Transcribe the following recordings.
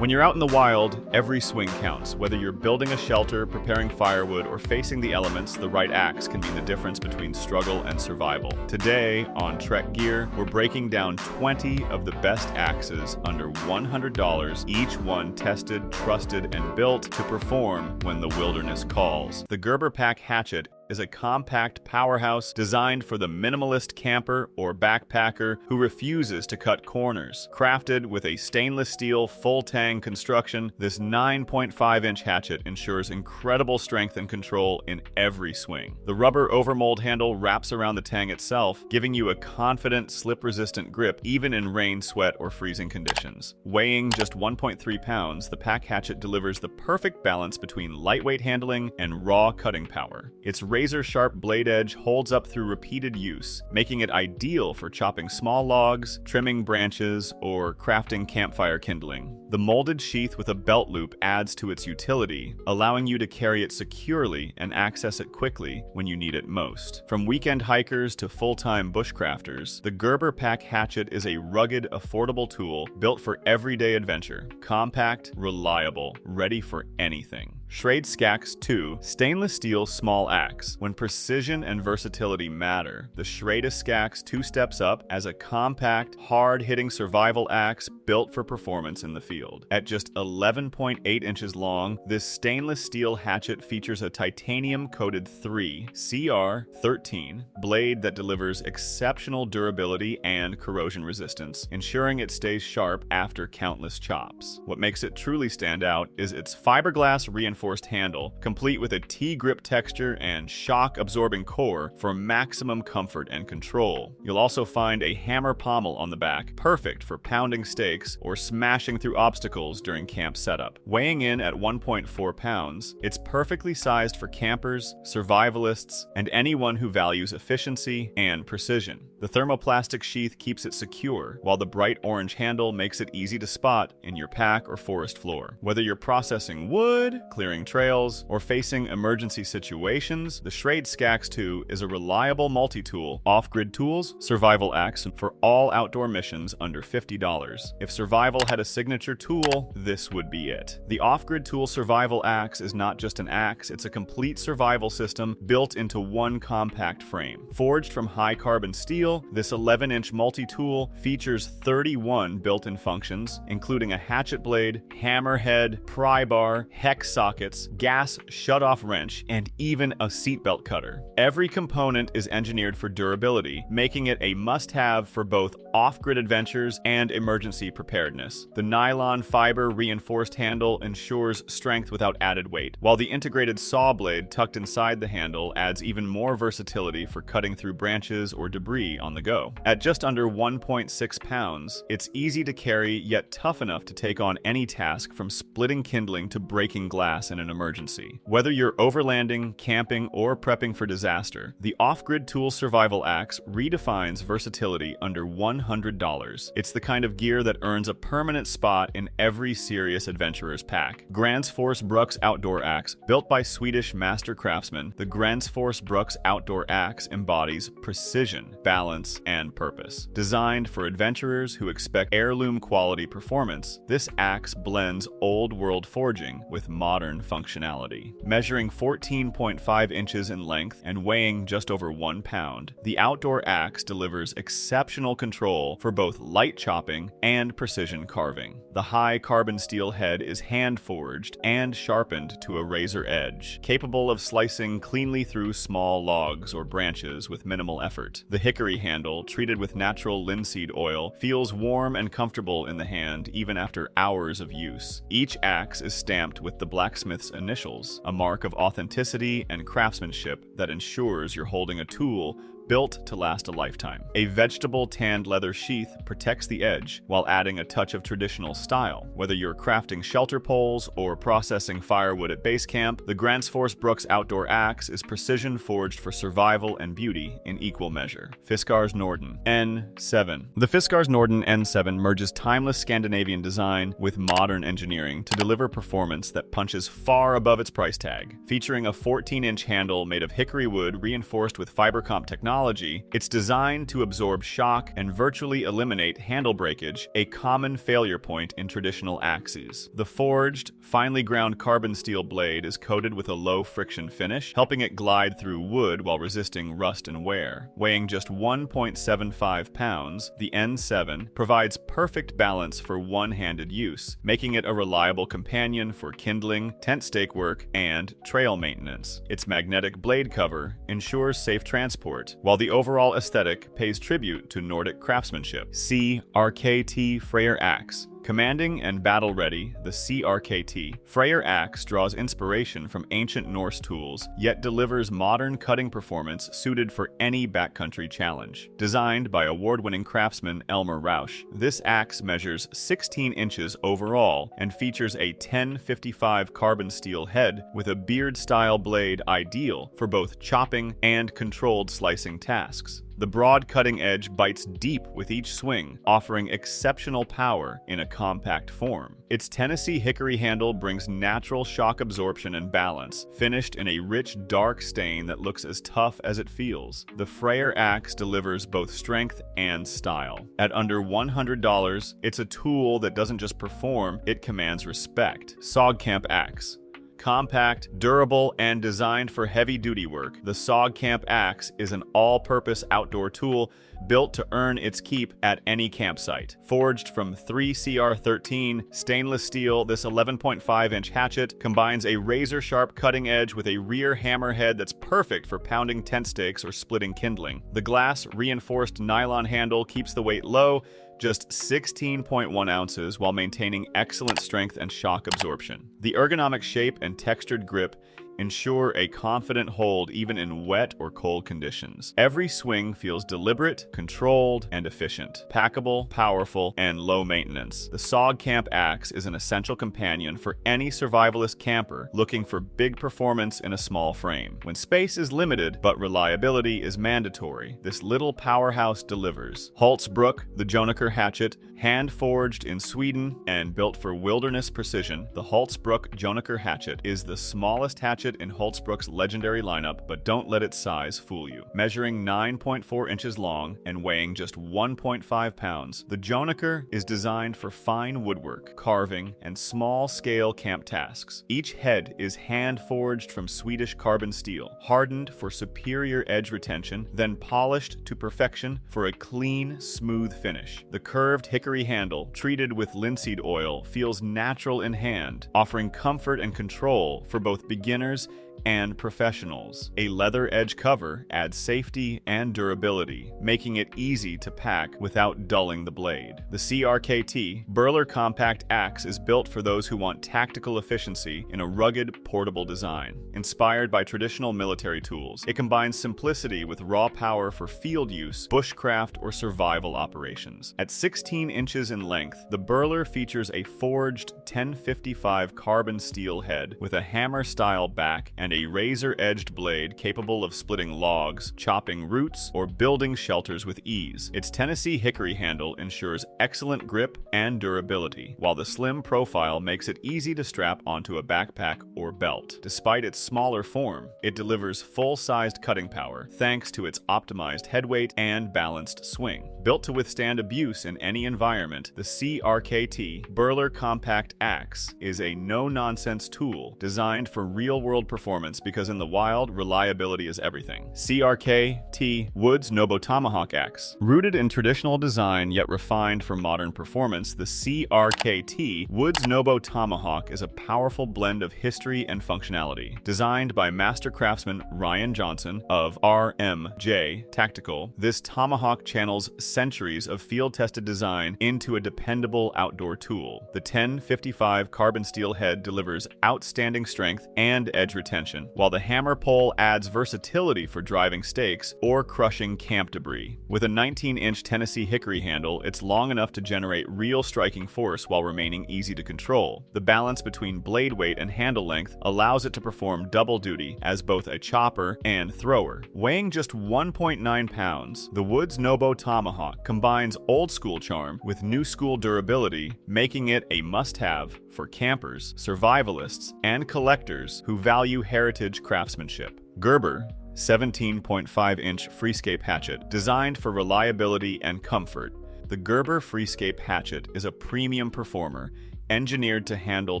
When you're out in the wild, every swing counts. Whether you're building a shelter, preparing firewood, or facing the elements, the right axe can be the difference between struggle and survival. Today, on Trek Gear, we're breaking down 20 of the best axes under $100, each one tested, trusted, and built to perform when the wilderness calls. The Gerber Pack Hatchet is a compact powerhouse designed for the minimalist camper or backpacker who refuses to cut corners. Crafted with a stainless steel full-tang construction, this 9.5-inch hatchet ensures incredible strength and control in every swing. The rubber overmold handle wraps around the tang itself, giving you a confident, slip-resistant grip even in rain, sweat, or freezing conditions. Weighing just 1.3 pounds, the Pack Hatchet delivers the perfect balance between lightweight handling and raw cutting power. Its razor-sharp blade edge holds up through repeated use, making it ideal for chopping small logs, trimming branches, or crafting campfire kindling. The molded sheath with a belt loop adds to its utility, allowing you to carry it securely and access it quickly when you need it most. From weekend hikers to full-time bushcrafters, the Gerber Pack Hatchet is a rugged, affordable tool built for everyday adventure. Compact, reliable, ready for anything. Schrade SCAXE2 stainless steel small axe. When precision and versatility matter, the Schrade SCAXE2 steps up as a compact, hard-hitting survival axe built for performance in the field. At just 11.8 inches long, this stainless steel hatchet features a titanium-coated 3 CR13 blade that delivers exceptional durability and corrosion resistance, ensuring it stays sharp after countless chops. What makes it truly stand out is its fiberglass reinforced handle, complete with a T-grip texture and shock-absorbing core for maximum comfort and control. You'll also find a hammer pommel on the back, perfect for pounding stakes or smashing through obstacles during camp setup. Weighing in at 1.4 pounds, it's perfectly sized for campers, survivalists, and anyone who values efficiency and precision. The thermoplastic sheath keeps it secure, while the bright orange handle makes it easy to spot in your pack or forest floor. Whether you're processing wood, clearing trails, or facing emergency situations, the Schrade SCAXE2 is a reliable multi-tool, off-grid tools, survival axe for all outdoor missions under $50. If survival had a signature tool, this would be it. The off-grid tool survival axe is not just an axe, it's a complete survival system built into one compact frame. Forged from high-carbon steel, this 11-inch multi-tool features 31 built-in functions, including a hatchet blade, hammer head, pry bar, hex sockets, gas shut-off wrench, and even a seatbelt cutter. Every component is engineered for durability, making it a must-have for both off-grid adventures and emergency preparedness. The nylon fiber reinforced handle ensures strength without added weight, while the integrated saw blade tucked inside the handle adds even more versatility for cutting through branches or debris on the go. At just under 1.6 pounds, it's easy to carry yet tough enough to take on any task from splitting kindling to breaking glass in an emergency. Whether you're overlanding, camping, or prepping for disaster, the off-grid tool survival axe redefines versatility under $100. It's the kind of gear that earns a permanent spot in every serious adventurer's pack. Gränsfors Bruks Outdoor Axe. Built by Swedish master craftsmen, the Gränsfors Bruks Outdoor Axe embodies precision, balance, and purpose. Designed for adventurers who expect heirloom quality performance, this axe blends old-world forging with modern functionality. Measuring 14.5 inches in length and weighing just over 1 pound, the outdoor axe delivers exceptional control for both light chopping and precision carving. The high carbon steel head is hand-forged and sharpened to a razor edge, capable of slicing cleanly through small logs or branches with minimal effort. The hickory handle, treated with natural linseed oil, feels warm and comfortable in the hand even after hours of use. Each axe is stamped with the blacksmith's initials, a mark of authenticity and craftsmanship that ensures you're holding a tool built to last a lifetime. A vegetable tanned leather sheath protects the edge while adding a touch of traditional style. Whether you're crafting shelter poles or processing firewood at base camp, the Gränsfors Bruks Outdoor Axe is precision forged for survival and beauty in equal measure. Fiskars Norden N7. The Fiskars Norden N7 merges timeless Scandinavian design with modern engineering to deliver performance that punches far above its price tag. Featuring a 14-inch handle made of hickory wood reinforced with FiberComp technology, technology, it's designed to absorb shock and virtually eliminate handle breakage, a common failure point in traditional axes. The forged, finely ground carbon steel blade is coated with a low-friction finish, helping it glide through wood while resisting rust and wear. Weighing just 1.75 pounds, the N7 provides perfect balance for one-handed use, making it a reliable companion for kindling, tent stake work, and trail maintenance. Its magnetic blade cover ensures safe transport, while the overall aesthetic pays tribute to Nordic craftsmanship. CRKT Freyer axe. Commanding and battle-ready, the CRKT Freyer axe draws inspiration from ancient Norse tools, yet delivers modern cutting performance suited for any backcountry challenge. Designed by award-winning craftsman Elmer Rausch, this axe measures 16 inches overall and features a 1055 carbon steel head with a beard-style blade ideal for both chopping and controlled slicing tasks. The broad cutting edge bites deep with each swing, offering exceptional power in a compact form. Its Tennessee hickory handle brings natural shock absorption and balance, finished in a rich dark stain that looks as tough as it feels. The Freyer axe delivers both strength and style. At under $100, it's a tool that doesn't just perform, it commands respect. SCAXE9CP axe. Compact, durable, and designed for heavy-duty work, the SCAXE9CP axe is an all-purpose outdoor tool built to earn its keep at any campsite. Forged from 3CR13 stainless steel, this 11.5-inch hatchet combines a razor-sharp cutting edge with a rear hammerhead that's perfect for pounding tent stakes or splitting kindling. The glass-reinforced nylon handle keeps the weight low, just 16.1 ounces, while maintaining excellent strength and shock absorption. The ergonomic shape and textured grip ensure a confident hold even in wet or cold conditions. Every swing feels deliberate, controlled, and efficient. Packable, powerful, and low maintenance. The SCAXE9CP axe is an essential companion for any survivalist camper looking for big performance in a small frame. When space is limited, but reliability is mandatory, this little powerhouse delivers. Hultafors, the Ågelsjön hatchet, hand-forged in Sweden and built for wilderness precision, the Hultafors Ågelsjön hatchet is the smallest hatchet in Hultafors' legendary lineup, but don't let its size fool you. Measuring 9.4 inches long and weighing just 1.5 pounds, the Ågelsjön is designed for fine woodwork, carving, and small-scale camp tasks. Each head is hand-forged from Swedish carbon steel, hardened for superior edge retention, then polished to perfection for a clean, smooth finish. The curved hickory handle, treated with linseed oil, feels natural in hand, offering comfort and control for both beginners and professionals. A leather edge cover adds safety and durability, making it easy to pack without dulling the blade. The CRKT Birler compact axe is built for those who want tactical efficiency in a rugged, portable design. Inspired by traditional military tools, it combines simplicity with raw power for field use, bushcraft, or survival operations. At 16 inches in length, the Birler features a forged 1055 carbon steel head with a hammer-style back and a razor-edged blade capable of splitting logs, chopping roots, or building shelters with ease. Its Tennessee hickory handle ensures excellent grip and durability, while the slim profile makes it easy to strap onto a backpack or belt. Despite its smaller form, it delivers full-sized cutting power thanks to its optimized head weight and balanced swing. Built to withstand abuse in any environment, the CRKT Birler Compact Axe is a no-nonsense tool designed for real-world performance because in the wild, reliability is everything. CRKT Wood's Nobo Tomahawk Axe. Rooted in traditional design yet refined for modern performance, the CRKT Wood's Nobo Tomahawk is a powerful blend of history and functionality. Designed by master craftsman Ryan Johnson of RMJ Tactical, this Tomahawk channels centuries of field-tested design into a dependable outdoor tool. The 1055 carbon steel head delivers outstanding strength and edge retention, while the hammer pole adds versatility for driving stakes or crushing camp debris. With a 19-inch Tennessee hickory handle, it's long enough to generate real striking force while remaining easy to control. The balance between blade weight and handle length allows it to perform double duty as both a chopper and thrower. Weighing just 1.9 pounds, the Wood's Nobo Tomahawk combines old-school charm with new-school durability, making it a must-have for campers, survivalists, and collectors who value heritage craftsmanship. Gerber, 17.5-inch Freescape hatchet. Designed for reliability and comfort, the Gerber Freescape hatchet is a premium performer engineered to handle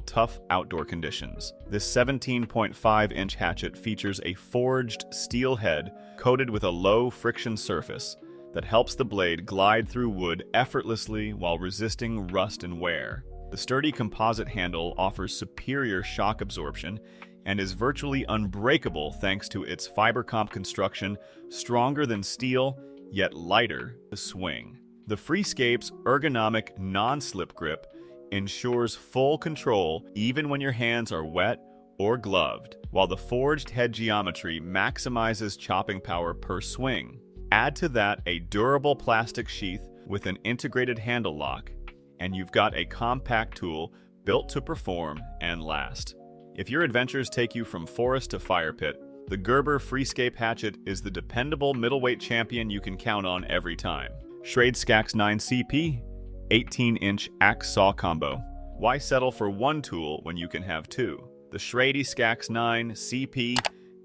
tough outdoor conditions. This 17.5-inch hatchet features a forged steel head coated with a low-friction surface that helps the blade glide through wood effortlessly while resisting rust and wear. The sturdy composite handle offers superior shock absorption and is virtually unbreakable thanks to its FiberComp construction, stronger than steel, yet lighter to swing. The Freescape's ergonomic non-slip grip ensures full control even when your hands are wet or gloved, while the forged head geometry maximizes chopping power per swing. Add to that a durable plastic sheath with an integrated handle lock, and you've got a compact tool built to perform and last. If your adventures take you from forest to fire pit, the Gerber Freescape hatchet is the dependable middleweight champion you can count on every time. Schrade SCAXE9CP 18-inch axe saw combo. Why settle for one tool when you can have two? The Schrade SCAXE9CP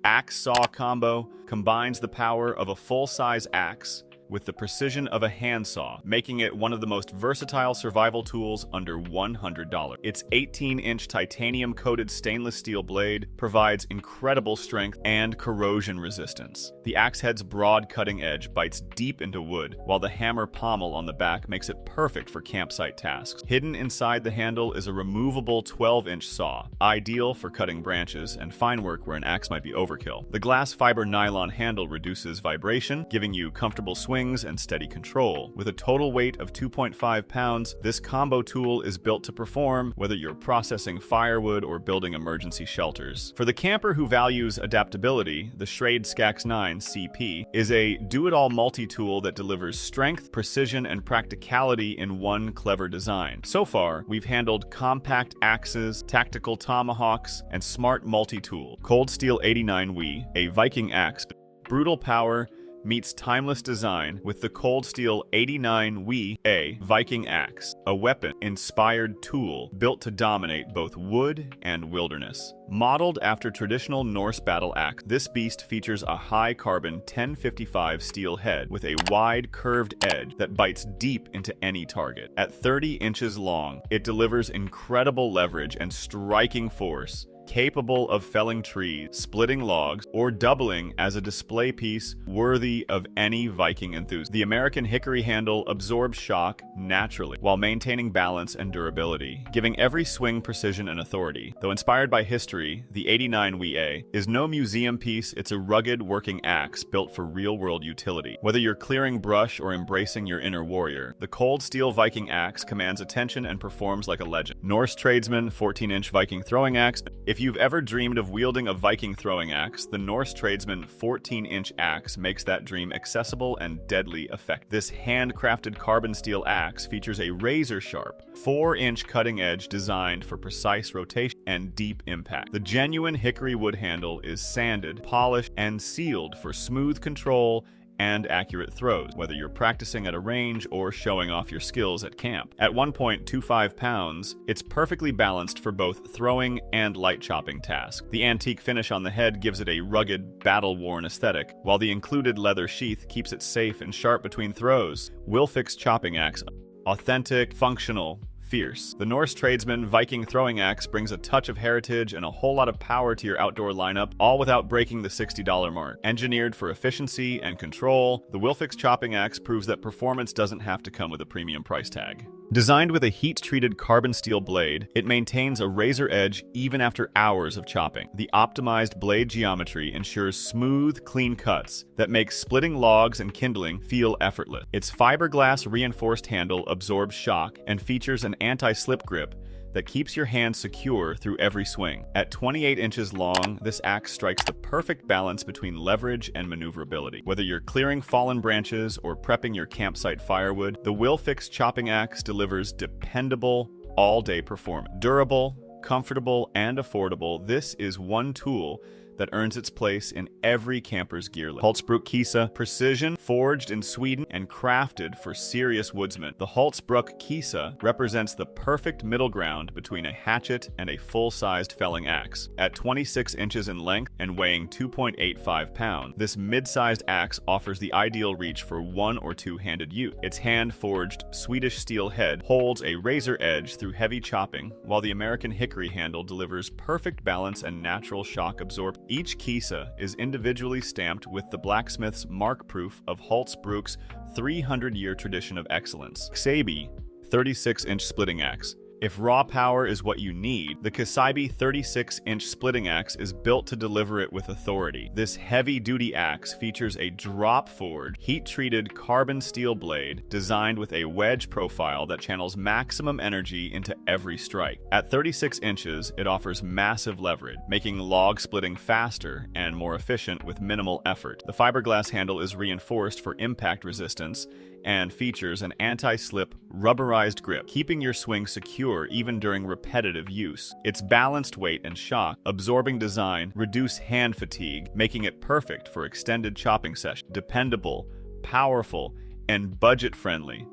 axe saw combo combines the power of a full-size axe with the precision of a handsaw, making it one of the most versatile survival tools under $100. Its 18-inch titanium-coated stainless steel blade provides incredible strength and corrosion resistance. The axe head's broad cutting edge bites deep into wood, while the hammer pommel on the back makes it perfect for campsite tasks. Hidden inside the handle is a removable 12-inch saw, ideal for cutting branches and fine work where an axe might be overkill. The glass fiber nylon handle reduces vibration, giving you comfortable swings and steady control. With a total weight of 2.5 pounds, this combo tool is built to perform whether you're processing firewood or building emergency shelters. For the camper who values adaptability, the Schrade SCAXE9CP is a do-it-all multi-tool that delivers strength, precision, and practicality in one clever design. So far, we've handled compact axes, tactical tomahawks, and smart multi-tool. Cold Steel 89W, a Viking axe, brutal power meets timeless design with the Cold Steel 89W, a Viking axe, a weapon-inspired tool built to dominate both wood and wilderness. Modeled after traditional Norse battle axe, this beast features a high-carbon 1055 steel head with a wide, curved edge that bites deep into any target. At 30 inches long, it delivers incredible leverage and striking force, capable of felling trees, splitting logs, or doubling as a display piece worthy of any Viking enthusiast. The American hickory handle absorbs shock naturally while maintaining balance and durability, giving every swing precision and authority. Though inspired by history, the 89WA is no museum piece, it's a rugged working axe built for real-world utility. Whether you're clearing brush or embracing your inner warrior, the Cold Steel Viking axe commands attention and performs like a legend. Norse Tradesman 14-inch Viking throwing axe. If you've ever dreamed of wielding a Viking throwing axe, the Norse Tradesman 14-inch axe makes that dream accessible and deadly effective. This handcrafted carbon steel axe features a razor-sharp, 4-inch cutting edge designed for precise rotation and deep impact. The genuine hickory wood handle is sanded, polished, and sealed for smooth control and accurate throws, whether you're practicing at a range or showing off your skills at camp. At 1.25 pounds, it's perfectly balanced for both throwing and light chopping tasks. The antique finish on the head gives it a rugged, battle-worn aesthetic, while the included leather sheath keeps it safe and sharp between throws. Wilfix chopping axe, authentic, functional, fierce. The Norse Tradesman Viking throwing axe brings a touch of heritage and a whole lot of power to your outdoor lineup, all without breaking the $60 mark. Engineered for efficiency and control, the Wilfix chopping axe proves that performance doesn't have to come with a premium price tag. Designed with a heat-treated carbon steel blade, it maintains a razor edge even after hours of chopping. The optimized blade geometry ensures smooth, clean cuts that make splitting logs and kindling feel effortless. Its fiberglass reinforced handle absorbs shock and features an anti-slip grip that keeps your hands secure through every swing. At 28 inches long, this axe strikes the perfect balance between leverage and maneuverability. Whether you're clearing fallen branches or prepping your campsite firewood, the Wilfix chopping axe delivers dependable, all-day performance. Durable, comfortable, and affordable, this is one tool that earns its place in every camper's gear list. Kisa, precision, Forged in Sweden and crafted for serious woodsmen, the Hultafors Kisa represents the perfect middle ground between a hatchet and a full-sized felling axe. At 26 inches in length and weighing 2.85 pounds, this mid-sized axe offers the ideal reach for one or two-handed use. Its hand-forged Swedish steel head holds a razor edge through heavy chopping, while the American hickory handle delivers perfect balance and natural shock absorption. Each Kisa is individually stamped with the blacksmith's mark proof of Hult's Bruks' 300-year tradition of excellence. Kasiibi 36-inch splitting axe. If raw power is what you need, the Kasiibi 36-inch splitting axe is built to deliver it with authority. This heavy-duty axe features a drop-forward, heat-treated carbon steel blade designed with a wedge profile that channels maximum energy into every strike. At 36 inches, it offers massive leverage, making log splitting faster and more efficient with minimal effort. The fiberglass handle is reinforced for impact resistance and features an anti-slip rubberized grip, keeping your swing secure even during repetitive use. Its balanced weight and shock-absorbing design reduce hand fatigue, making it perfect for extended chopping sessions. Dependable, powerful, and budget-friendly.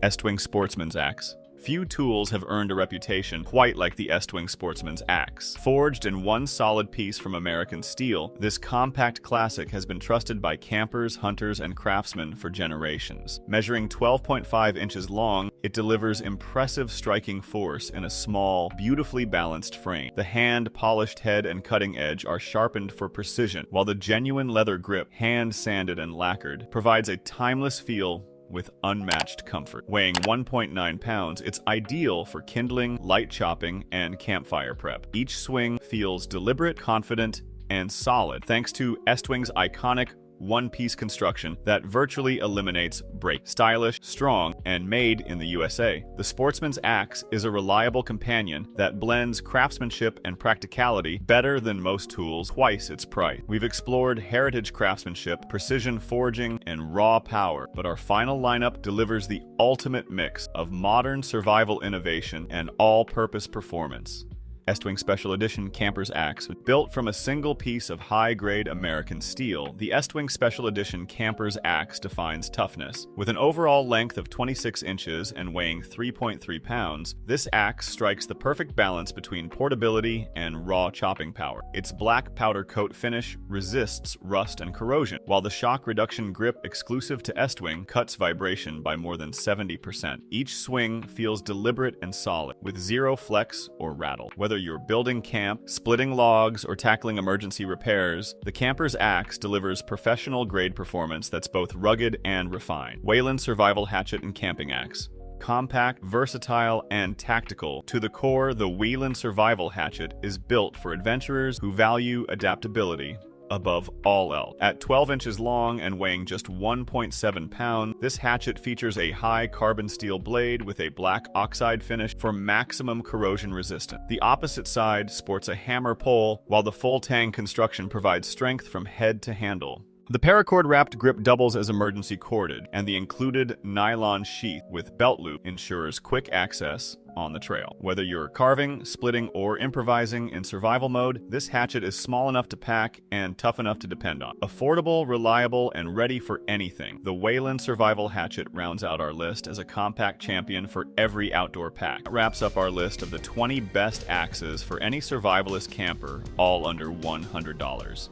Estwing Sportsman's Axe. Few tools have earned a reputation quite like the Estwing Sportsman's Axe. Forged in one solid piece from American steel, this compact classic has been trusted by campers, hunters, and craftsmen for generations. Measuring 12.5 inches long, it delivers impressive striking force in a small, beautifully balanced frame. The hand-polished head and cutting edge are sharpened for precision, while the genuine leather grip, hand-sanded and lacquered, provides a timeless feel with unmatched comfort. Weighing 1.9 pounds, it's ideal for kindling, light chopping, and campfire prep. Each swing feels deliberate, confident, and solid, thanks to Estwing's iconic one-piece construction that virtually eliminates break. Stylish, strong, and made in the USA, the Sportsman's Axe is a reliable companion that blends craftsmanship and practicality better than most tools, twice its price. We've explored heritage craftsmanship, precision forging, and raw power, but our final lineup delivers the ultimate mix of modern survival innovation and all-purpose performance. Estwing Special Edition Camper's Axe. Built from a single piece of high-grade American steel, the Estwing Special Edition Camper's Axe defines toughness. With an overall length of 26 inches and weighing 3.3 pounds, this axe strikes the perfect balance between portability and raw chopping power. Its black powder coat finish resists rust and corrosion, while the shock reduction grip exclusive to Estwing cuts vibration by more than 70%. Each swing feels deliberate and solid, with zero flex or rattle. Whether you're building camp, splitting logs, or tackling emergency repairs, the Camper's Axe delivers professional-grade performance that's both rugged and refined. Wheelan Survival Hatchet and Camping Axe. Compact, versatile, and tactical. To the core, the Wheelan Survival Hatchet is built for adventurers who value adaptability above all else. At 12 inches long and weighing just 1.7 pounds, this hatchet features a high carbon steel blade with a black oxide finish for maximum corrosion resistance. The opposite side sports a hammer pole, while the full tang construction provides strength from head to handle. The paracord-wrapped grip doubles as emergency corded, and the included nylon sheath with belt loop ensures quick access on the trail. Whether you're carving, splitting, or improvising in survival mode, this hatchet is small enough to pack and tough enough to depend on. Affordable, reliable, and ready for anything, the Wheelan Survival Hatchet rounds out our list as a compact champion for every outdoor pack. That wraps up our list of the 20 best axes for any survivalist camper, all under $100.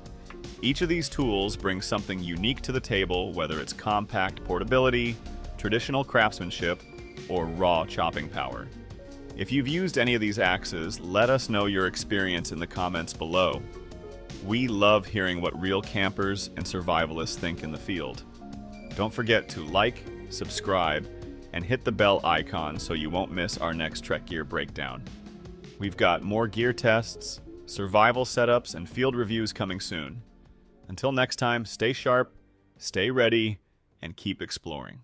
Each of these tools brings something unique to the table, whether it's compact portability, traditional craftsmanship, or raw chopping power. If you've used any of these axes, let us know your experience in the comments below. We love hearing what real campers and survivalists think in the field. Don't forget to like, subscribe, and hit the bell icon so you won't miss our next Trek Gear breakdown. We've got more gear tests, survival setups, and field reviews coming soon. Until next time, stay sharp, stay ready, and keep exploring.